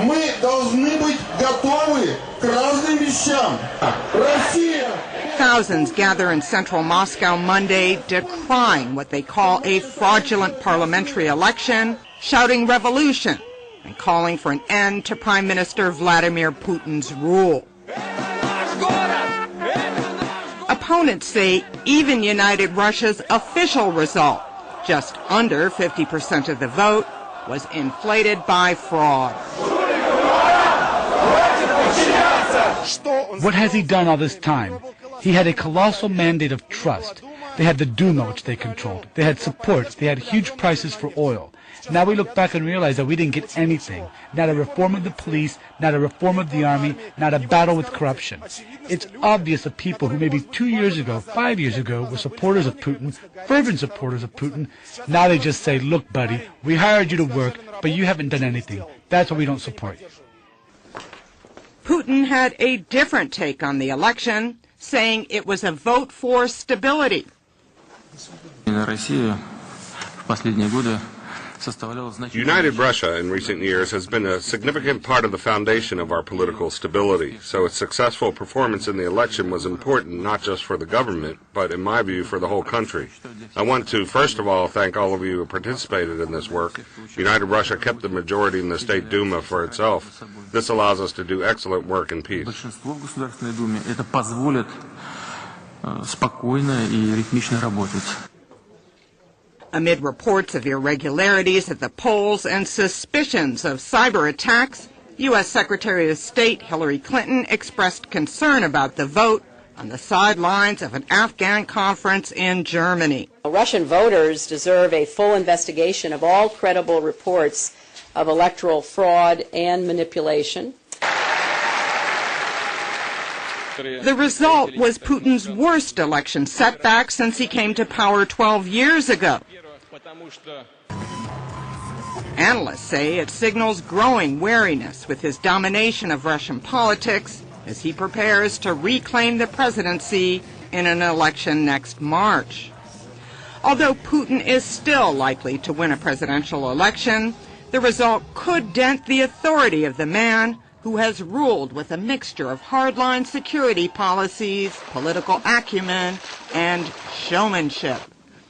Мы должны быть готовы к разным вещам. Россия. Thousands gather in central Moscow Monday, decrying what they call a fraudulent parliamentary election, shouting revolution, and calling for an end to Prime Minister Vladimir Putin's rule. Opponents say even united Russia's official result, just under 50% of the vote, was inflated by fraud. What has he done all this time? He had a colossal mandate of trust. They had the Duma, which they controlled. They had support. They had huge prices for oil. Now we look back and realize that we didn't get anything. Not a reform of the police, not a reform of the army, not a battle with corruption. It's obvious that people who maybe 2 years ago, 5 years ago, were supporters of Putin, fervent supporters of Putin, now they just say, look, buddy, we hired you to work, but you haven't done anything. That's why we don't support you. Putin had a different take on the election, saying it was a vote for stability. United Russia in recent years has been a significant part of the foundation of our political stability, so its successful performance in the election was important not just for the government, but in my view for the whole country. I want to first of all thank all of you who participated in this work. United Russia kept the majority in the State Duma for itself. This allows us to do excellent work in peace. Amid reports of irregularities at the polls and suspicions of cyber attacks, U.S. Secretary of State Hillary Clinton expressed concern about the vote on the sidelines of an Afghan conference in Germany. Russian voters deserve a full investigation of all credible reports of electoral fraud and manipulation. The result was Putin's worst election setback since he came to power 12 years ago. Analysts say it signals growing wariness with his domination of Russian politics as he prepares to reclaim the presidency in an election next March. Although Putin is still likely to win a presidential election, the result could dent the authority of the man who has ruled with a mixture of hardline security policies, political acumen, and showmanship.